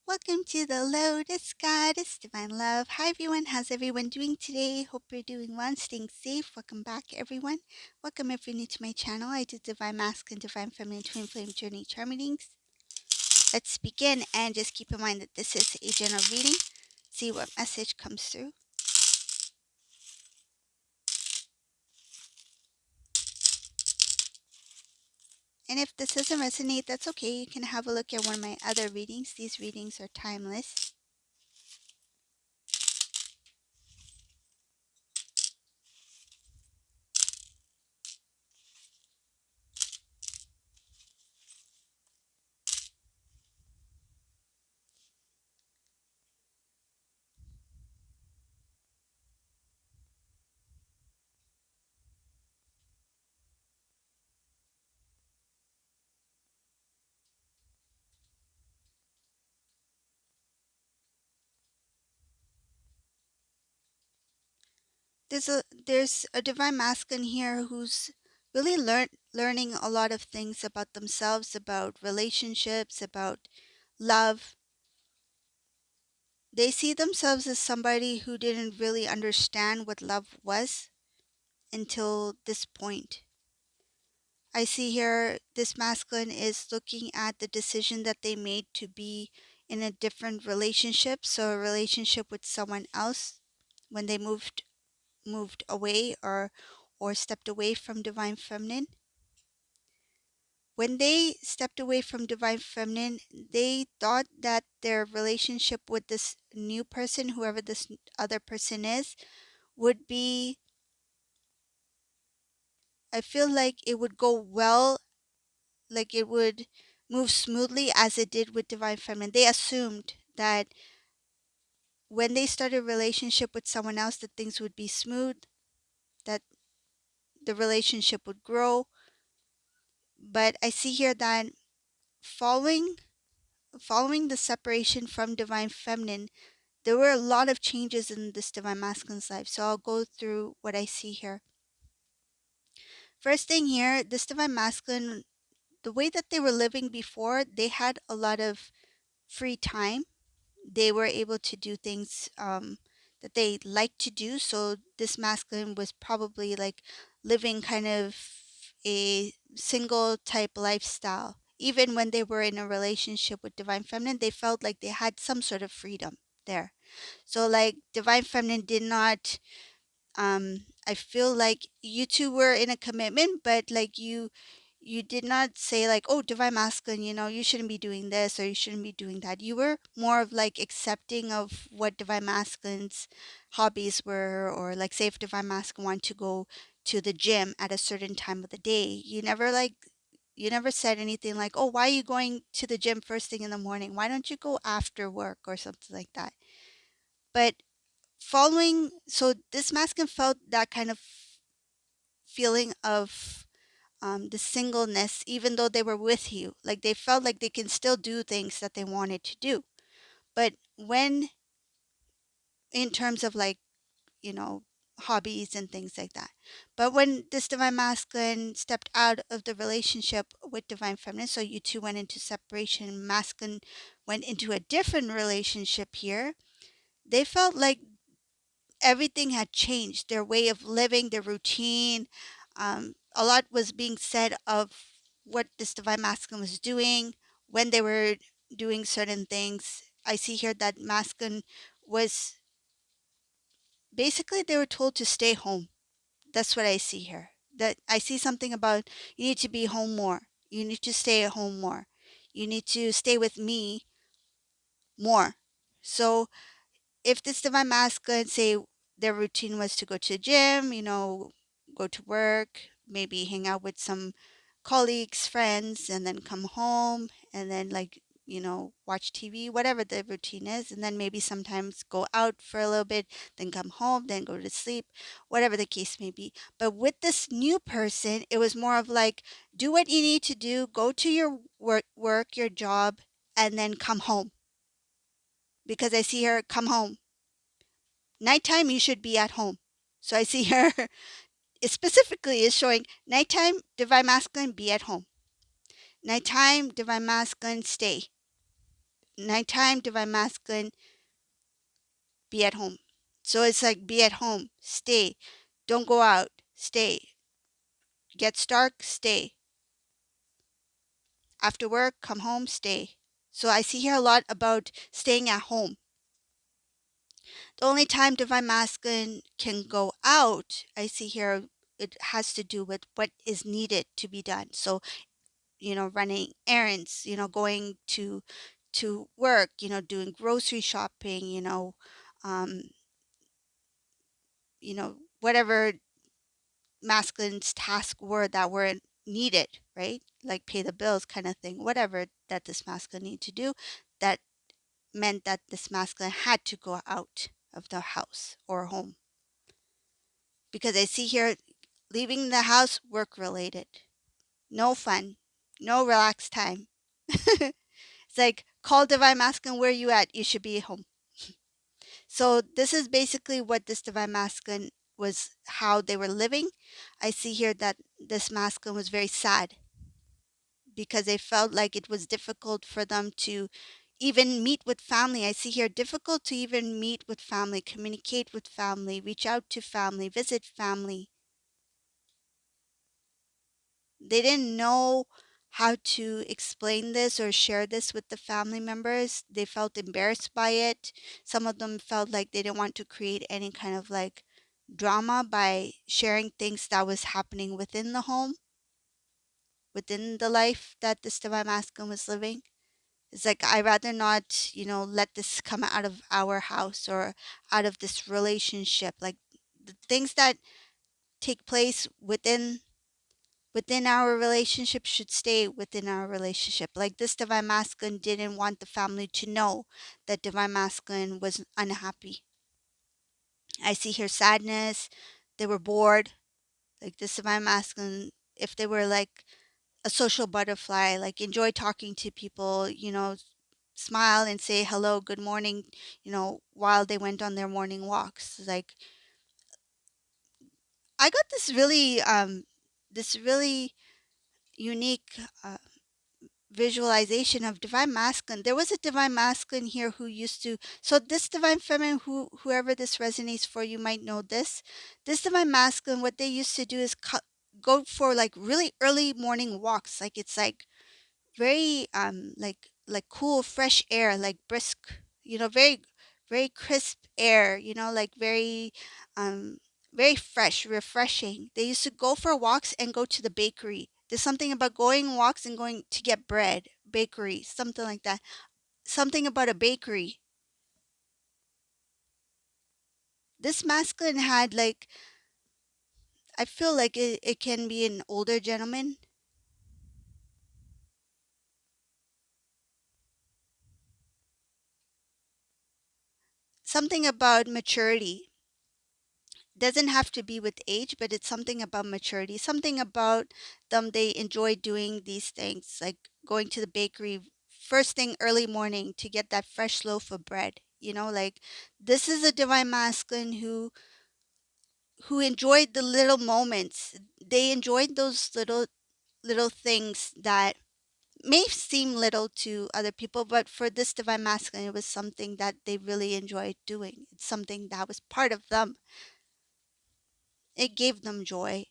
Welcome to the Lotus Goddess Divine Love. Hi everyone, how's everyone doing today? Hope you're doing well and staying safe. Welcome back everyone. Welcome if you're new to my channel. I do Divine Masculine, Divine Feminine, Twin Flame Journey Charm readings. Let's begin and just keep in mind that this is a general reading. See what message comes through. And if this doesn't resonate, that's okay. You can have a look at one of my other readings. These readings are timeless. There's a divine masculine here who's really learning a lot of things about themselves, about relationships, about love. They see themselves as somebody who didn't really understand what love was until this point. I see here this masculine is looking at the decision that they made to be in a different relationship, so a relationship with someone else when they moved away or stepped away from divine feminine. When they stepped away from divine feminine, they thought that their relationship with this new person, whoever this other person is, would be, I feel like it would go well, like it would move smoothly as it did with divine feminine. They assumed that when they started a relationship with someone else, that things would be smooth, that the relationship would grow. But I see here that following the separation from divine feminine, there were a lot of changes in this divine masculine's life. So I'll go through what I see here. First thing here, this divine masculine, the way that they were living before, they had a lot of free time. They were able to do things that they liked to do. So this masculine was probably like living kind of a single type lifestyle. Even when they were in a relationship with divine feminine, they felt like they had some sort of freedom there. So like divine feminine did not, I feel like you two were in a commitment, but like you did not say like, oh, divine masculine, you shouldn't be doing this or you shouldn't be doing that. You were more of like accepting of what divine masculine's hobbies were, or like say if divine masculine wanted to go to the gym at a certain time of the day, you never said anything like, oh, why are you going to the gym first thing in the morning? Why don't you go after work or something like that? But so this masculine felt that kind of feeling of the singleness, even though they were with you. Like they felt like they can still do things that they wanted to do. But when, in terms of like, you know, hobbies and things like that. But when this divine masculine stepped out of the relationship with divine feminine, so you two went into separation, masculine went into a different relationship here, they felt like everything had changed. Their way of living, their routine, a lot was being said of what this divine masculine was doing when they were doing certain things. I see here that masculine was basically, they were told to stay home. That's what I see here. That I see something about, you need to be home more. You need to stay at home more. You need to stay with me more. So if this divine masculine, say their routine was to go to the gym, go to work, maybe hang out with some colleagues, friends, and then come home and then like, watch TV, whatever the routine is, and then maybe sometimes go out for a little bit, then come home, then go to sleep, whatever the case may be. But with this new person, it was more of like, do what you need to do, go to your work, your job, and then come home. Because I see her come home. Nighttime, you should be at home. So I see her, it specifically is showing nighttime, divine masculine, be at home. Nighttime, divine masculine, stay. Nighttime, divine masculine, be at home. So it's like, be at home, stay, don't go out, stay, gets dark, stay, after work, come home, stay. So I see here a lot about staying at home. The only time divine masculine can go out, I see here, it has to do with what is needed to be done. So, running errands, going to work, doing grocery shopping, um, whatever masculine's tasks were that were needed, right? Like pay the bills kind of thing, whatever that this masculine need to do, that meant that this masculine had to go out of the house or home. Because I see here, leaving the house, work related. No fun, no relaxed time. It's like, call divine masculine, where you at? You should be home. So this is basically what this divine masculine was, how they were living. I see here that this masculine was very sad because they felt like it was difficult for them to even meet with family. I see here, difficult to even meet with family, communicate with family, reach out to family, visit family. They didn't know how to explain this or share this with the family members. They felt embarrassed by it. Some of them felt like they didn't want to create any kind of like drama by sharing things that was happening within the home, within the life that this divine masculine was living. It's like, I rather not, let this come out of our house or out of this relationship. Like, the things that take place within our relationship should stay within our relationship. Like, this divine masculine didn't want the family to know that divine masculine was unhappy. I see here sadness. They were bored. Like, this divine masculine, if they were like a social butterfly, like enjoy talking to people, smile and say hello, good morning, while they went on their morning walks. Like, I got this really unique visualization of divine masculine. There was a divine masculine here who used to, so this divine feminine, whoever this resonates for, you might know this divine masculine, what they used to do is go for like really early morning walks. Like, it's like very like cool fresh air, like brisk, very very crisp air, like um very fresh, refreshing. They used to go for walks and go to the bakery. There's something about going walks and going to get bread, bakery, something like that. Something about a bakery. This masculine had like, I feel like it can be an older gentleman. Something about maturity. Doesn't have to be with age, but it's something about maturity, something about them. They enjoy doing these things, like going to the bakery first thing early morning to get that fresh loaf of bread. Like, this is a divine masculine who enjoyed the little moments. They enjoyed those little things that may seem little to other people, but for this divine masculine, it was something that they really enjoyed doing. It's something that was part of them. It gave them joy.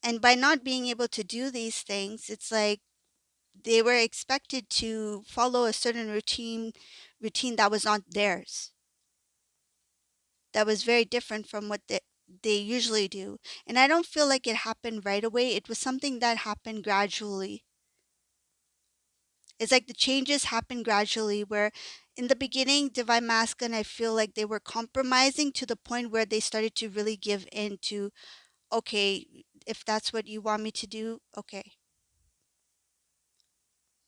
And by not being able to do these things, it's like they were expected to follow a certain routine that was not theirs. That was very different from what they usually do. And I don't feel like it happened right away. It was something that happened gradually. It's like the changes happened gradually, where in the beginning, Divine Masculine, I feel like they were compromising to the point where they started to really give in to, okay, if that's what you want me to do, okay.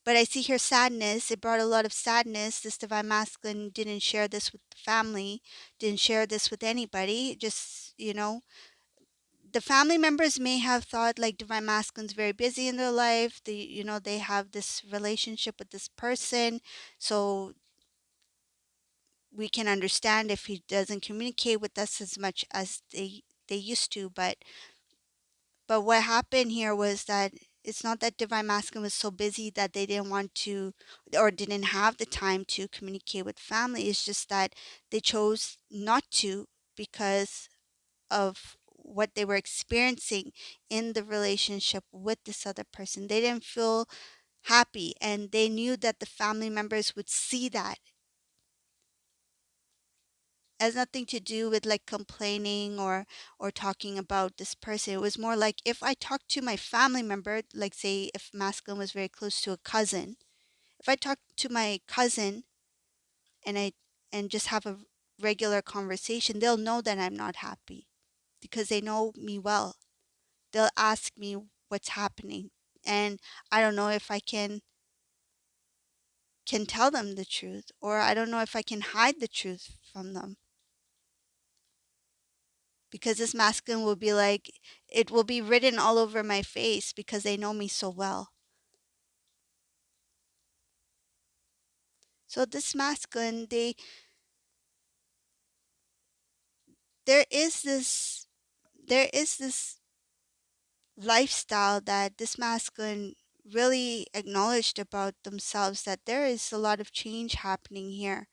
But I see here sadness. It brought a lot of sadness. This divine masculine didn't share this with the family, didn't share this with anybody. Just, the family members may have thought like divine masculine's very busy in their life. They have this relationship with this person. So we can understand if he doesn't communicate with us as much as they used to. But what happened here was that it's not that divine masculine was so busy that they didn't want to or didn't have the time to communicate with family. It's just that they chose not to because of what they were experiencing in the relationship with this other person. They didn't feel happy, and they knew that the family members would see that. It has nothing to do with like complaining or talking about this person. It was more like if I talked to my family member, like say if masculine was very close to a cousin, if I talk to my cousin and I and just have a regular conversation, they'll know that I'm not happy because they know me well. They'll ask me what's happening, and I don't know if I can tell them the truth, or I don't know if I can hide the truth from them, because this masculine will be like, it will be written all over my face because they know me so well. So this masculine, there is this there is this lifestyle that this masculine really acknowledged about themselves, that there is a lot of change happening here.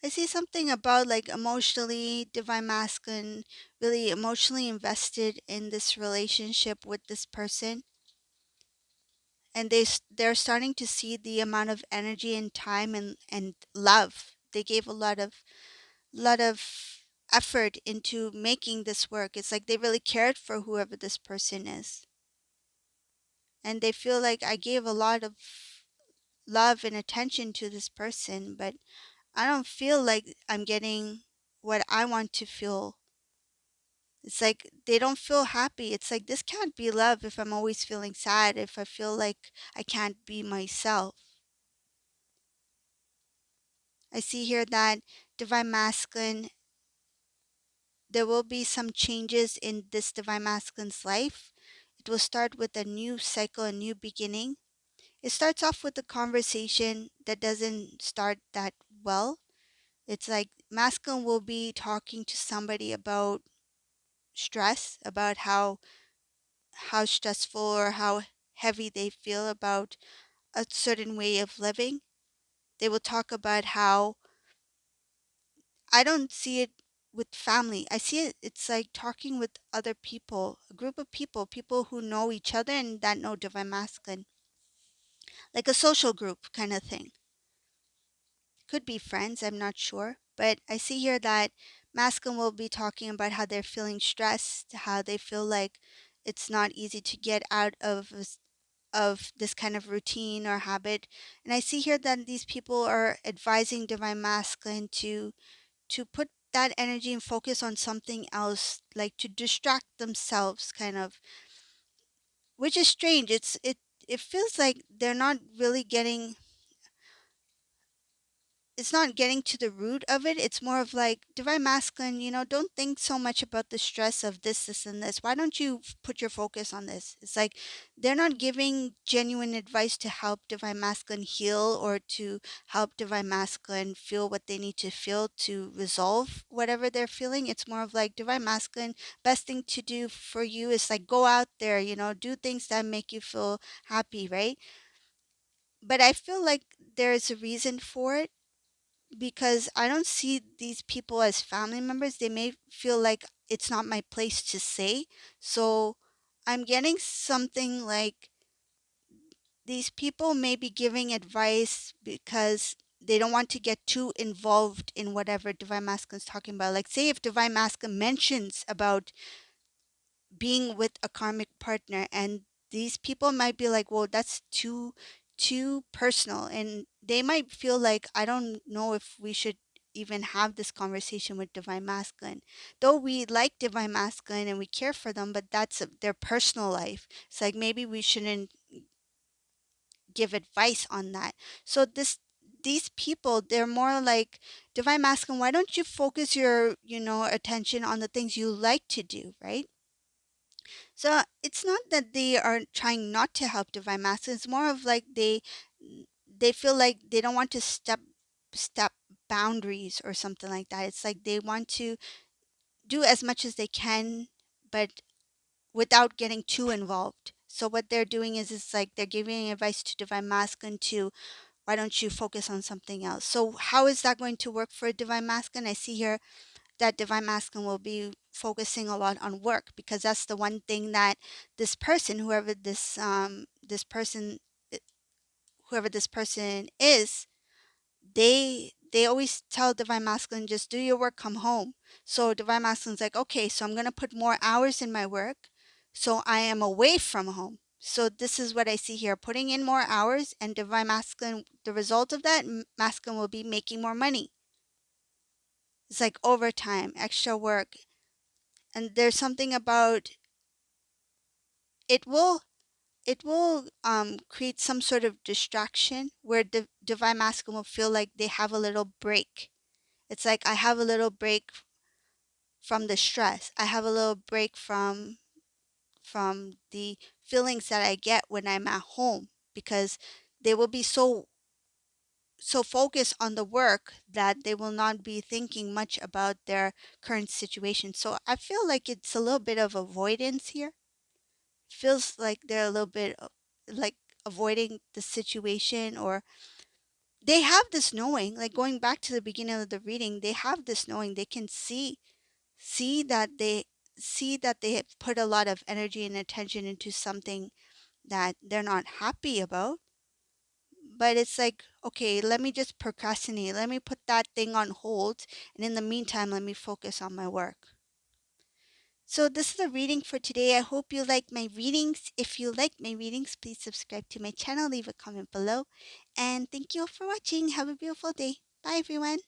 I see something about like emotionally divine masculine, really emotionally invested in this relationship with this person, and they're starting to see the amount of energy and time and love they gave, a lot of effort into making this work. It's like they really cared for whoever this person is, and they feel like I gave a lot of love and attention to this person, but I don't feel like I'm getting what I want to feel. It's like they don't feel happy. It's like this can't be love if I'm always feeling sad, if I feel like I can't be myself. I see here that divine masculine, there will be some changes in this divine masculine's life. It will start with a new cycle, a new beginning. It starts off with a conversation that doesn't start that well. It's like masculine will be talking to somebody about stress, about how stressful or how heavy they feel about a certain way of living. They will talk about how I don't see it with family. I see it, it's like talking with other people, a group of people, people who know each other and that know divine masculine, like a social group kind of thing. Could be friends, I'm not sure. But I see here that masculine will be talking about how they're feeling stressed, how they feel like it's not easy to get out of this kind of routine or habit. And I see here that these people are advising divine masculine to put that energy and focus on something else, like to distract themselves kind of, which is strange. It feels like they're not really getting, it's not getting to the root of it. It's more of like divine masculine, don't think so much about the stress of this, and this. Why don't you put your focus on this? It's like they're not giving genuine advice to help divine masculine heal or to help divine masculine feel what they need to feel to resolve whatever they're feeling. It's more of like divine masculine, best thing to do for you is like go out there, do things that make you feel happy, right? But I feel like there's a reason for it, because I don't see these people as family members. They may feel like it's not my place to say. So I'm getting something like these people may be giving advice because they don't want to get too involved in whatever Divine Masculine is talking about. Like, say, if Divine Masculine mentions about being with a karmic partner, and these people might be like, well, that's too personal, and they might feel like, I don't know if we should even have this conversation with divine masculine, though we like divine masculine and we care for them, but that's their personal life. It's like maybe we shouldn't give advice on that. So these people, they're more like, divine masculine, why don't you focus your attention on the things you like to do, right? So it's not that they are trying not to help divine masculine. It's more of like they feel like they don't want to step boundaries or something like that. It's like they want to do as much as they can, but without getting too involved. So what they're doing is it's like they're giving advice to divine masculine to, why don't you focus on something else? So how is that going to work for divine masculine? I see here that divine masculine will be focusing a lot on work, because that's the one thing that this person, whoever this person is, they always tell divine masculine, just do your work, come home. So divine masculine's like, okay, so I'm going to put more hours in my work so I am away from home. So this is what I see here, putting in more hours, and divine masculine, the result of that, masculine will be making more money. It's like overtime, extra work. And there's something about it will create some sort of distraction where the divine masculine will feel like they have a little break. It's like, I have a little break from the stress. I have a little break from the feelings that I get when I'm at home, because they will be so focused on the work that they will not be thinking much about their current situation. So I feel like it's a little bit of avoidance here. Feels like they're a little bit like avoiding the situation, or they have this knowing, like going back to the beginning of the reading, they have this knowing, they can see that they have put a lot of energy and attention into something that they're not happy about. But it's like, okay, let me just procrastinate, let me put that thing on hold, and in the meantime let me focus on my work. So this is the reading for today. I hope you like my readings. If you like my readings, please subscribe to my channel, leave a comment below, and thank you all for watching. Have a beautiful day. Bye everyone.